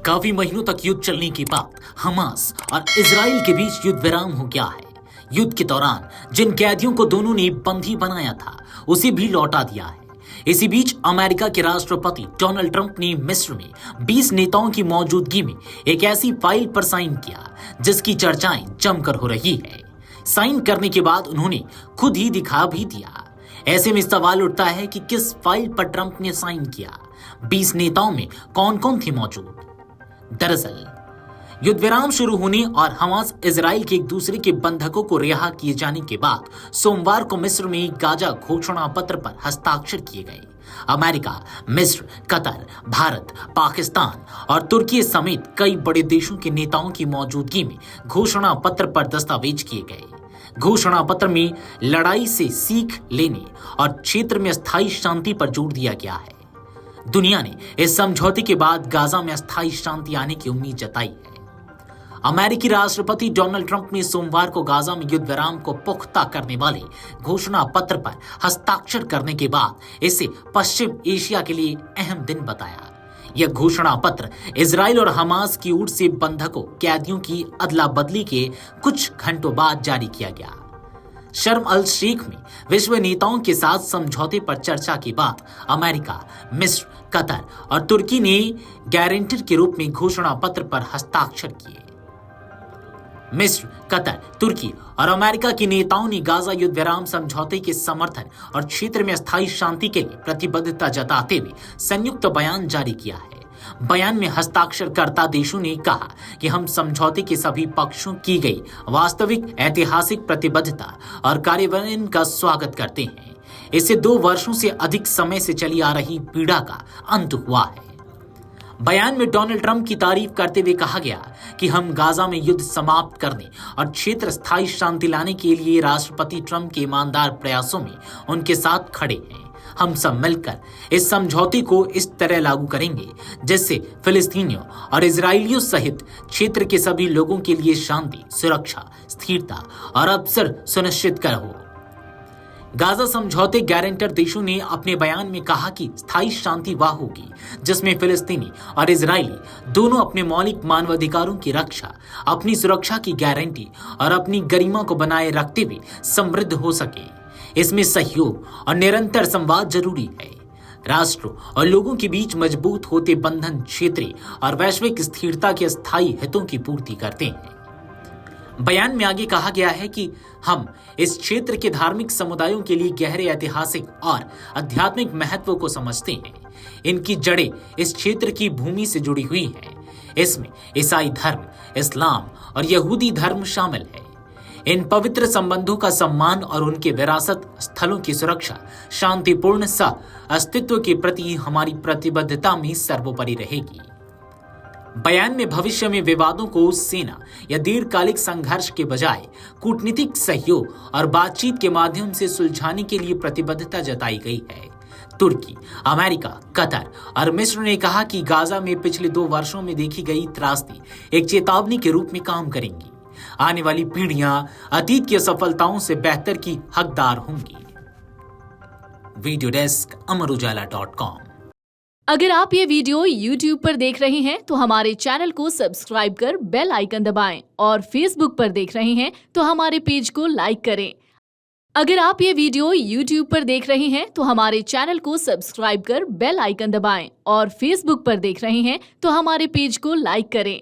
काफी महीनों तक युद्ध चलने के बाद हमास और इजराइल के बीच युद्ध विराम हो गया है। युद्ध के दौरान जिन कैदियों को दोनों ने बंदी बनाया था उसे भी लौटा दिया है। इसी बीच अमेरिका के राष्ट्रपति डोनाल्ड ट्रंप ने मिस्र में 20 नेताओं की मौजूदगी में एक ऐसी फाइल पर साइन किया जिसकी चर्चाएं जमकर हो रही है। साइन करने के बाद उन्होंने खुद ही दिखा भी दिया। ऐसे में सवाल उठता है कि किस फाइल पर ट्रंप ने साइन किया, 20 नेताओं में कौन कौन थे मौजूद। दरअसल युद्ध विराम शुरू होने और हमास इजराइल के एक दूसरे के बंधकों को रिहा किए जाने के बाद सोमवार को मिस्र में गाजा घोषणा पत्र पर हस्ताक्षर किए गए। अमेरिका, मिस्र, कतर, भारत, पाकिस्तान और तुर्की समेत कई बड़े देशों के नेताओं की मौजूदगी में घोषणा पत्र पर दस्तावेज किए गए। घोषणा पत्र में लड़ाई से सीख लेने और क्षेत्र में स्थायी शांति पर जोर दिया गया है। दुनिया ने इस समझौते के बाद गाजा में अस्थायी शांति आने की उम्मीद जताई है। अमेरिकी राष्ट्रपति डोनाल्ड ट्रंप ने सोमवार को गाजा में युद्ध विराम को पुख्ता करने वाले घोषणा पत्र पर हस्ताक्षर करने के बाद इसे पश्चिम एशिया के लिए अहम दिन बताया। यह घोषणा पत्र इजराइल और हमास की ओर से बंधकों कैदियों की अदला बदली के कुछ घंटों बाद जारी किया गया। शर्म अल शेख में विश्व नेताओं के साथ समझौते पर चर्चा के बाद अमेरिका, मिस्र, कतर और तुर्की ने गारंटर के रूप में घोषणा पत्र पर हस्ताक्षर किए। मिस्र, कतर, तुर्की और अमेरिका के नेताओं ने गाजा युद्ध विराम समझौते के समर्थन और क्षेत्र में स्थायी शांति के लिए प्रतिबद्धता जताते हुए संयुक्त बयान जारी किया है। बयान में हस्ताक्षरकर्ता देशों ने कहा कि हम समझौते के सभी पक्षों की गई वास्तविक ऐतिहासिक प्रतिबद्धता और कार्यान्वयन का स्वागत करते हैं। इससे 2 वर्षों से अधिक समय से चली आ रही पीड़ा का अंत हुआ है। बयान में डोनाल्ड ट्रंप की तारीफ करते हुए कहा गया कि हम गाजा में युद्ध समाप्त करने और क्षेत्र स्थायी शांति लाने के लिए राष्ट्रपति ट्रंप के ईमानदार प्रयासों में उनके साथ खड़े हैं। हम सब मिलकर इस समझौते को इस तरह लागू करेंगे जिससे फिलिस्तीनियों और इजरायलियों सहित क्षेत्र के सभी लोगों के लिए शांति, सुरक्षा, स्थिरता और अवसर सुनिश्चित कर हो। गाजा समझौते गारंटर देशों ने अपने बयान में कहा कि स्थायी शांति वह होगी जिसमें फिलिस्तीनी और इजरायली दोनों अपने मौलिक मानवाधिकारों की रक्षा, अपनी सुरक्षा की गारंटी और अपनी गरिमा को बनाए रखते हुए समृद्ध हो सके। इसमें सहयोग और निरंतर संवाद जरूरी है। राष्ट्रों और लोगों के बीच मजबूत होते बंधन क्षेत्रीय और वैश्विक स्थिरता के स्थायी हितों की पूर्ति करते हैं। बयान में आगे कहा गया है कि हम इस क्षेत्र के धार्मिक समुदायों के लिए गहरे ऐतिहासिक और आध्यात्मिक महत्व को समझते हैं। इनकी जड़ें इस क्षेत्र की भूमि से जुड़ी हुई हैं। इसमें ईसाई धर्म, इस्लाम और यहूदी धर्म शामिल है। इन पवित्र संबंधों का सम्मान और उनके विरासत स्थलों की सुरक्षा शांतिपूर्ण सह अस्तित्व के प्रति हमारी प्रतिबद्धता में सर्वोपरि रहेगी। बयान में भविष्य में विवादों को सेना या दीर्घकालिक संघर्ष के बजाय कूटनीतिक सहयोग और बातचीत के माध्यम से सुलझाने के लिए प्रतिबद्धता जताई गई है। तुर्की, अमेरिका, कतर और मिस्र ने कहा कि गाजा में पिछले 2 वर्षों में देखी गई त्रासदी एक चेतावनी के रूप में काम करेंगी। आने वाली पीढ़ियां अतीत की सफलताओं से बेहतर की हकदार होंगी। Video desk amarujala.com। अगर आप ये वीडियो YouTube पर देख रहे हैं तो हमारे चैनल को सब्सक्राइब कर बेल आइकन दबाएं और Facebook पर देख रहे हैं तो हमारे पेज को लाइक करें। अगर आप ये वीडियो YouTube पर देख रहे हैं तो हमारे चैनल को सब्सक्राइब कर बेल आइकन दबाएं और Facebook पर देख रहे हैं तो हमारे पेज को लाइक करें।